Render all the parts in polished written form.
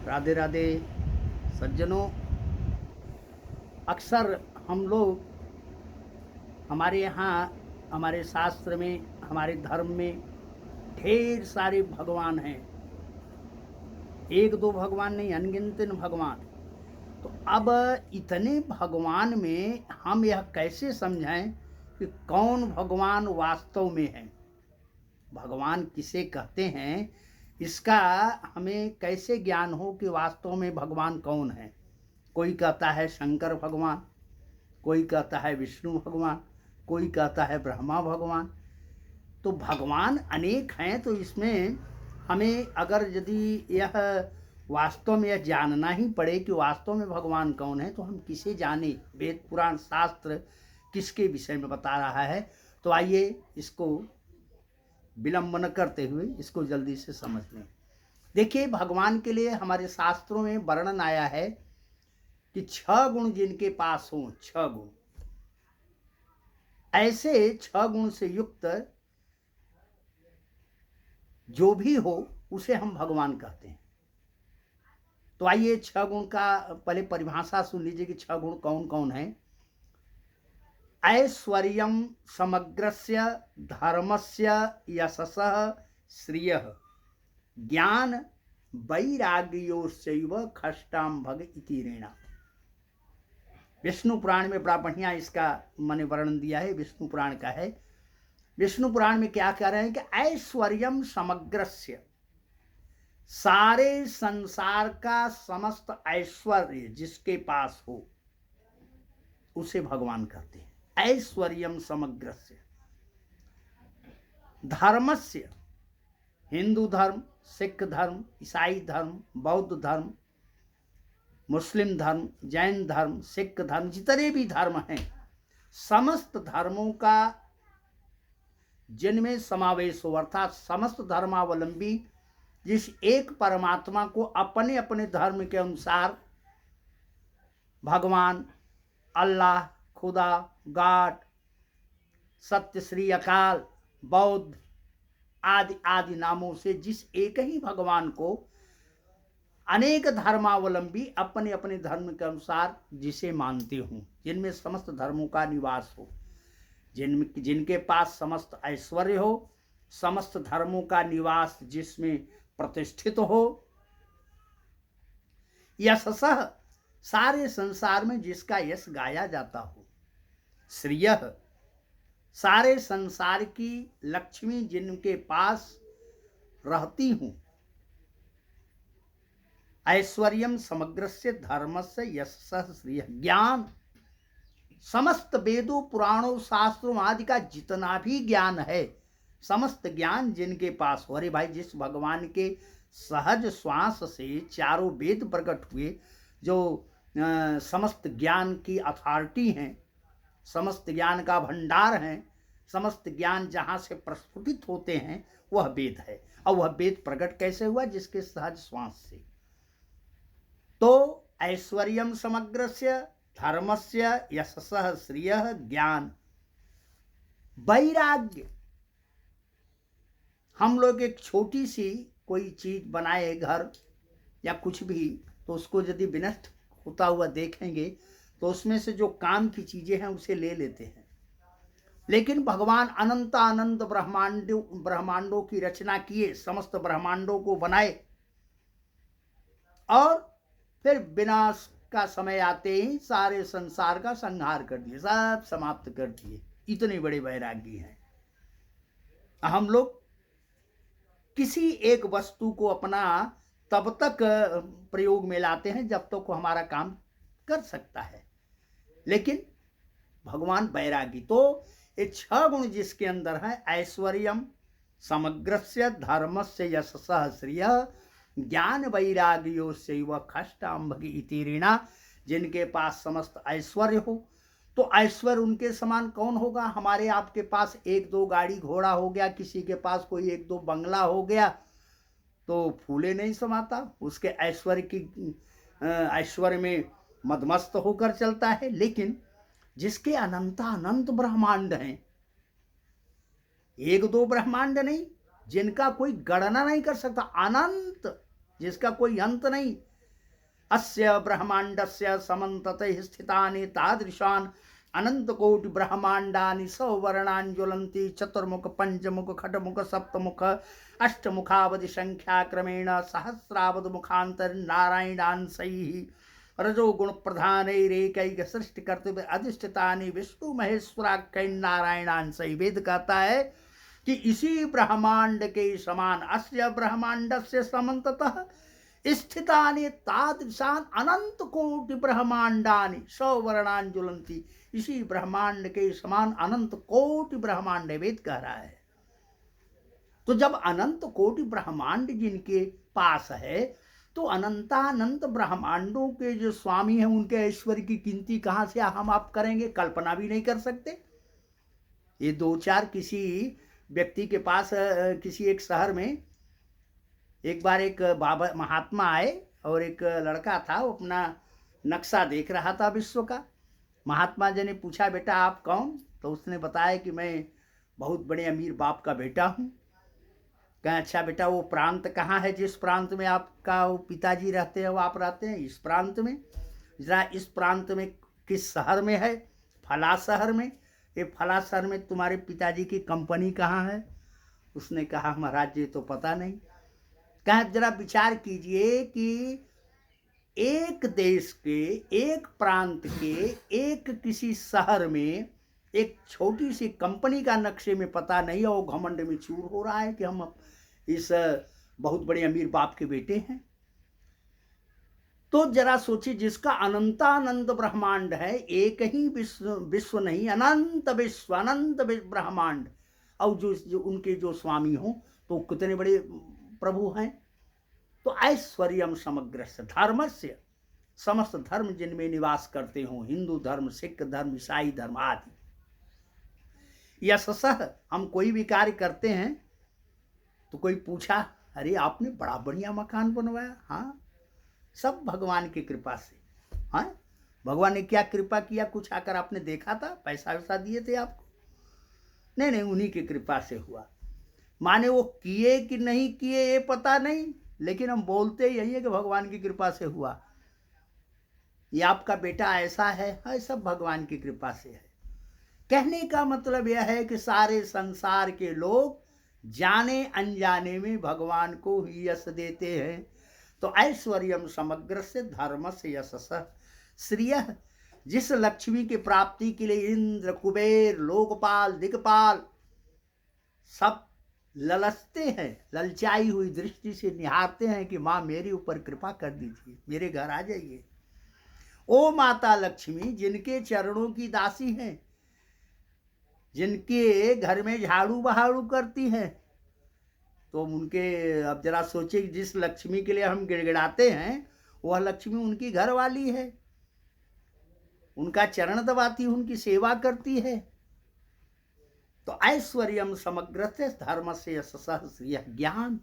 राधे राधे सज्जनों। अक्सर हम लोग हमारे यहाँ, हमारे शास्त्र में, हमारे धर्म में ढेर सारे भगवान हैं। एक दो भगवान नहीं, अनगिनत भगवान। तो अब इतने भगवान में हम यह कैसे समझें कि कौन भगवान वास्तव में है, भगवान किसे कहते हैं, इसका हमें कैसे ज्ञान हो कि वास्तव में भगवान कौन है। कोई कहता है शंकर भगवान, कोई कहता है विष्णु भगवान, कोई कहता है ब्रह्मा भगवान। तो भगवान अनेक हैं। तो इसमें हमें अगर यदि यह वास्तव में यह जानना ही पड़े कि वास्तव में भगवान कौन है, तो हम किसे जाने, वेद पुराण शास्त्र किसके विषय में बता रहा है। तो आइए इसको विलंब न करते हुए इसको जल्दी से समझ लें। देखिए, भगवान के लिए हमारे शास्त्रों में वर्णन आया है कि 6 गुण जिनके पास हों, 6 गुण, ऐसे 6 गुण से युक्त जो भी हो उसे हम भगवान कहते हैं। तो आइए 6 गुण का पहले परिभाषा सुन लीजिए कि 6 गुण कौन कौन है। ऐश्वर्यं समग्रस्य धर्मस्य यशसः श्रियः ज्ञान वैराग्योश्चैव खष्टाम्भग इति ऋणा। विष्णु पुराण में बड़ा बढ़िया इसका मैंने वर्णन दिया है, विष्णु पुराण का है। विष्णु पुराण में क्या कह रहे हैं कि ऐश्वर्यम समग्रस्य, सारे संसार का समस्त ऐश्वर्य जिसके पास हो उसे भगवान कहते हैं। ऐश्वर्यम समग्रस्य, धर्मस्य, हिंदू धर्म, सिख धर्म, ईसाई धर्म, बौद्ध धर्म, मुस्लिम धर्म, जैन धर्म, सिख धर्म, जितने भी धर्म हैं, समस्त धर्मों का जिनमें समावेश हो, अर्थात समस्त धर्मावलंबी जिस एक परमात्मा को अपने अपने धर्म के अनुसार भगवान, अल्लाह, खुदा, गॉड, सत्य, श्री अकाल, बौद्ध आदि आदि नामों से जिस एक ही भगवान को अनेक धर्मावलंबी अपने अपने धर्म के अनुसार जिसे मानते हों, जिनमें समस्त धर्मों का निवास हो, जिनके पास समस्त ऐश्वर्य हो, समस्त धर्मों का निवास जिसमें प्रतिष्ठित हो, यशसः, सारे संसार में जिसका यश गाया जाता हो, श्रियः, सारे संसार की लक्ष्मी जिनके पास रहती हूं, ऐश्वर्यम समग्रस्य धर्मस्य यशसः श्रियः ज्ञान, समस्त वेदों पुराणों शास्त्रों आदि का जितना भी ज्ञान है, समस्त ज्ञान जिनके पास हो। अरे भाई, जिस भगवान के सहज श्वास से चारों वेद प्रकट हुए, जो समस्त ज्ञान की अथॉरिटी हैं, समस्त ज्ञान का भंडार है, समस्त ज्ञान जहाँ से प्रस्फुटित होते हैं वह वेद है। और वह वेद प्रकट कैसे हुआ? जिसके सहज श्वास से। तो ऐश्वर्यम समग्रस्य धर्मस्य यशसः श्रियः ज्ञान वैराग्य। हम लोग एक छोटी सी कोई चीज बनाए, घर या कुछ भी, तो उसको यदि विनष्ट होता हुआ देखेंगे तो उसमें से जो काम की चीजें हैं उसे ले लेते हैं। लेकिन भगवान अनंत अनंत ब्रह्मांडों की रचना किए, समस्त ब्रह्मांडों को बनाए और फिर विनाश का समय आते ही सारे संसार का संहार कर दिए, सब समाप्त कर दिए। इतने बड़े वैरागी हैं। हम लोग किसी एक वस्तु को अपना तब तक प्रयोग में लाते हैं जब तक वो हमारा काम कर सकता है, लेकिन भगवान वैरागी। तो ये 6 गुण जिसके अंदर है, ऐश्वर्यम समग्रस्य धर्मस्य यशसः श्रियः ज्ञान वैराग्योश्चैव खष्टाम्भग इति ऋणा, जिनके पास समस्त ऐश्वर्य हो। तो ऐश्वर्य उनके समान कौन होगा? हमारे आपके पास 1-2 गाड़ी घोड़ा हो गया, किसी के पास कोई 1-2 बंगला हो गया, तो फूले नहीं समाता, उसके ऐश्वर्य में मदमस्त होकर चलता है। लेकिन जिसके अनंत ब्रह्मांड हैं, 1-2 ब्रह्मांड नहीं, जिनका कोई गणना नहीं कर सकता, अनंत, जिसका कोई अंत नहीं, अस्य ब्रह्मांडस्य समन्ततः स्थितानि तादृशान् अनंतकोटि ब्रह्मांडानि सौवर्णानि ज्वलन्ति चतुर्मुख पंचमुख खटमुख सप्तमुख अष्टमुखावधि संख्या क्रमेण सहस्रावध मुखांतर नारायणांशैः रजोगुण प्रधानैरेकैक सृष्टि कर्तव्य अधिष्ठितानि विष्णु महेश्वराख्यै नारायणांशैः। वेद कहता है कि इसी ब्रह्मांड के समान अस्य ब्रह्मांडस्य समन्ततः स्थितानि तादृशान अनंत कोटि ब्रह्मांडानि सौवर्णानि ज्वलन्ति। इसी ब्रह्मांड के समान अनंत कोटि ब्रह्मांड वेद कह रहा है। तो जब अनंत कोटि ब्रह्मांड जिनके पास है तो अनंतानंत ब्रह्मांडों के जो स्वामी हैं उनके ऐश्वर्य की गिनती कहाँ से हम आप करेंगे, कल्पना भी नहीं कर सकते। ये दो चार किसी व्यक्ति के पास किसी एक शहर में एक बार एक बाबा महात्मा आए और एक लड़का था, वो अपना नक्शा देख रहा था विश्व का। महात्मा जी ने पूछा, बेटा आप कौन? तो उसने बताया कि मैं बहुत बड़े अमीर बाप का बेटा हूँ। कहें अच्छा बेटा वो प्रांत कहाँ है, जिस प्रांत में आपका वो पिताजी रहते हैं वो आप रहते हैं? इस प्रांत में। जरा इस प्रांत में किस शहर में है? फला शहर में। ये फला शहर में तुम्हारे पिताजी की कंपनी कहाँ है? उसने कहा महाराज ये तो पता नहीं। कहें जरा विचार कीजिए कि एक देश के एक प्रांत के एक किसी शहर में एक छोटी सी कंपनी का नक्शे में पता नहीं है, वो घमंड में चूर हो रहा है कि हम इस बहुत बड़े अमीर बाप के बेटे हैं। तो जरा सोचिए, जिसका अनंतानंत ब्रह्मांड है, एक ही विश्व नहीं, अनंत विश्व अनंत ब्रह्मांड, और जो उनके जो स्वामी हो तो कितने बड़े प्रभु हैं। तो ऐश्वर्यम समग्रस्य धर्मस्य, समस्त धर्म जिनमें निवास करते हो, हिंदू धर्म, सिख धर्म, ईसाई धर्म आदि। यशसः, हम कोई भी कार्य करते हैं तो कोई पूछा अरे आपने बड़ा बढ़िया मकान बनवाया। हाँ, सब भगवान की कृपा से। हाँ, भगवान ने क्या कृपा किया? कुछ आकर आपने देखा था? पैसा वैसा दिए थे आपको? नहीं, उन्हीं की कृपा से हुआ। माने वो किए कि नहीं किए ये पता नहीं, लेकिन हम बोलते यही है कि भगवान की कृपा से हुआ। ये आपका बेटा ऐसा है, हाँ सब भगवान की कृपा से है। कहने का मतलब यह है कि सारे संसार के लोग जाने अनजाने में भगवान को ही यश देते हैं। तो ऐश्वर्यम समग्र से धर्म से यशस श्रिय, जिस लक्ष्मी की प्राप्ति के लिए इंद्र, कुबेर, लोकपाल, दिक्पाल सब ललचते हैं, ललचाई हुई दृष्टि से निहारते हैं कि माँ मेरे ऊपर कृपा कर दीजिए, मेरे घर आ जाइए। ओ माता लक्ष्मी, जिनके चरणों की दासी हैं, जिनके घर में झाड़ू बहाड़ू करती हैं, तो उनके अब जरा सोचिए, जिस लक्ष्मी के लिए हम गिड़गिड़ाते हैं वह लक्ष्मी उनकी घर वाली है, उनका चरण दबाती, उनकी सेवा करती है। तो ऐश्वर्यम समग्र से धर्म से यशसः श्रिय, ज्ञान,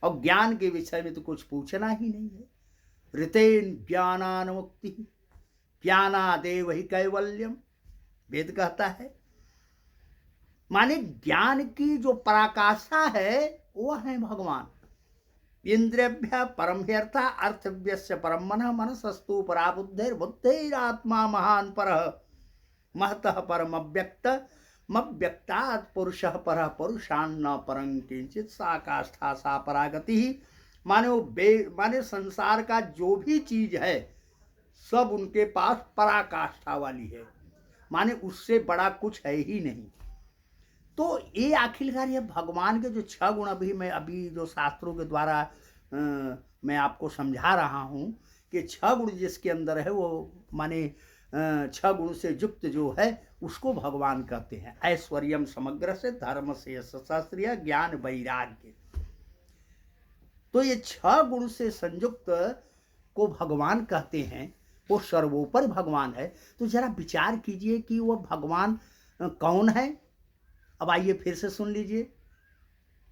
और ज्ञान के विषय में तो कुछ पूछना ही नहीं है। ऋतेन ज्ञानान मुक्ति, ज्ञानादेव ही कैवल्यम, वेद कहता है। माने ज्ञान की जो पराकाष्ठा है वह है भगवान। इंद्रियभ्य परम ह्यर्था अर्थव्यस्य परम मनः, मनसस्तु परा बुद्धिर, बुद्धिरात्मा महान परः, महतः परम अव्यक्त, मव्यक्तात् पुरुषः परः, पुरुषान्न परं किंचित, सा काष्ठा सा परागति। माने संसार का जो भी चीज है सब उनके पास पराकाष्ठा वाली है, माने उससे बड़ा कुछ है ही नहीं। तो ये आखिरकार ये भगवान के जो 6 गुण अभी जो शास्त्रों के द्वारा मैं आपको समझा रहा हूँ कि 6 गुण जिसके अंदर है वो माने 6 गुण से युक्त जो है उसको भगवान कहते हैं। ऐश्वर्यम समग्र से धर्म से यशसः श्रिय, ज्ञान वैराग्य। तो ये 6 गुण से संयुक्त को भगवान कहते हैं, वो सर्वोपरि भगवान है। तो जरा विचार कीजिए कि वो भगवान कौन है। अब आइए फिर से सुन लीजिए।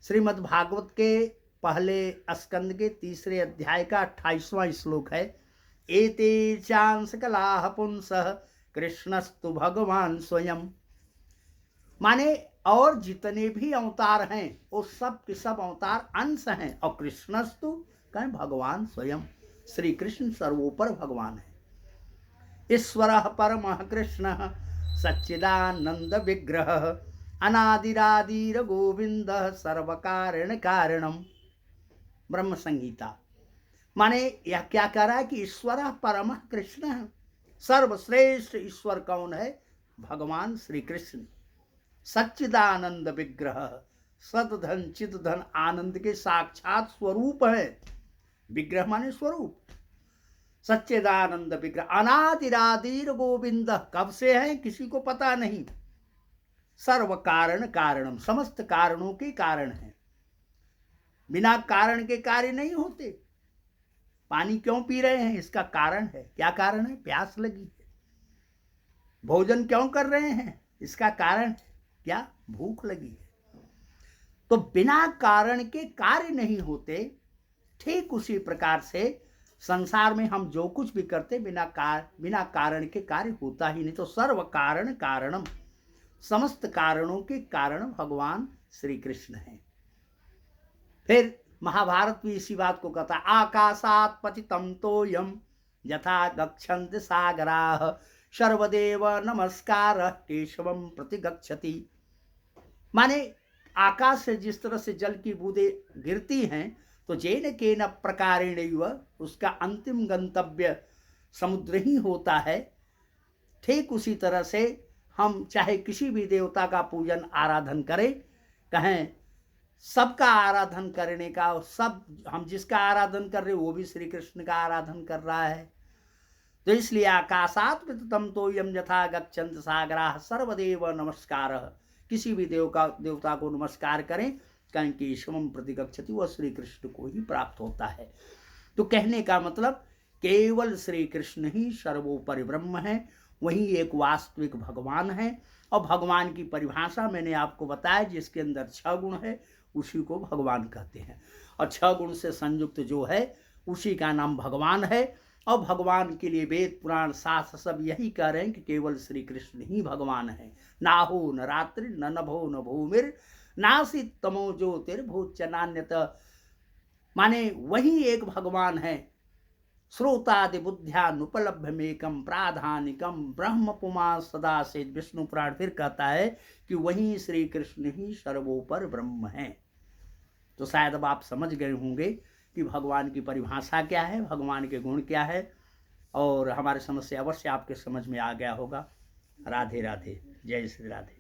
श्रीमद् भागवत के पहले स्कंद के 3 अध्याय का 28वां श्लोक है। एते चांस कलाः पुंसः कृष्णस्तु भगवान स्वयं। माने और जितने भी अवतार हैं वो सब के सब अवतार अंश हैं, और कृष्णस्तु कहें भगवान स्वयं। श्री कृष्ण सर्वोपर भगवान है। ईश्वरः परमः कृष्णः सच्चिदानंद विग्रह अनादिरादिर गोविंद सर्व कारण कारणम। ब्रह्म संहिता। माने यह क्या कह रहा है कि ईश्वर परम कृष्ण है। सर्वश्रेष्ठ ईश्वर कौन है? भगवान श्री कृष्ण। सच्चिदानंद विग्रह, सतधन चितधन आनंद के साक्षात स्वरूप है। विग्रह माने स्वरूप। सच्चिदानंद विग्रह अनादिरादिर गोविंद, कब से है किसी को पता नहीं। सर्व कारण कारणम, समस्त कारणों के कारण है। बिना कारण के कार्य नहीं होते। पानी क्यों पी रहे हैं? इसका कारण है। क्या कारण है? प्यास लगी है। भोजन क्यों कर रहे हैं? इसका कारण है क्या? भूख लगी है। तो बिना कारण के कार्य नहीं होते। ठीक उसी प्रकार से संसार में हम जो कुछ भी करते बिना कारण के कार्य होता ही नहीं। तो सर्व कारण कारणम, समस्त कारणों के कारण भगवान श्री कृष्ण हैं। फिर महाभारत भी इसी बात को कहता है, आकाशात् पतितं तोयम यथा गच्छन्ति सागराः सर्वदेव नमस्कारः केशवम प्रति गच्छति। माने आकाश से जिस तरह से जल की बूंदें गिरती हैं तो जेन केन प्रकारेण उसका अंतिम गंतव्य समुद्र ही होता है। ठीक उसी तरह से हम चाहे किसी भी देवता का पूजन आराधन करें, कहें सबका आराधन करने का, सब हम जिसका आराधन कर रहे वो भी श्री कृष्ण का आराधन कर रहा है। तो इसलिए आकाशात् पतितं तोयम यथा गच्छन्ति सागराः सर्वदेव नमस्कारः, किसी भी देवता को नमस्कार करें, कहें केशवम प्रति गच्छति, वह श्री कृष्ण को ही प्राप्त होता है। तो कहने का मतलब केवल श्री कृष्ण ही सर्वोपरि ब्रह्म है, वही एक वास्तविक भगवान है। और भगवान की परिभाषा मैंने आपको बताया, जिसके अंदर 6 गुण है उसी को भगवान कहते हैं। और 6 गुण से संयुक्त जो है उसी का नाम भगवान है। और भगवान के लिए वेद पुराण शास्त्र सब यही कह रहे हैं कि केवल श्री कृष्ण ही भगवान है। ना हो न रात्रि न नभो न भूमिर नासित तमो ज्योतिर्भूत नान्यत। माने वही एक भगवान है। श्रोतादि बुद्ध्यानुपलभ्यमेकम प्राधानिकम ब्रह्म पुमा सदा से। विष्णु पुराण फिर कहता है कि वही श्री कृष्ण ही सर्वोपर ब्रह्म है। तो शायद अब आप समझ गए होंगे कि भगवान की परिभाषा क्या है, भगवान के गुण क्या है, और हमारे समझ से अवश्य आपके समझ में आ गया होगा। राधे राधे, जय श्री राधे।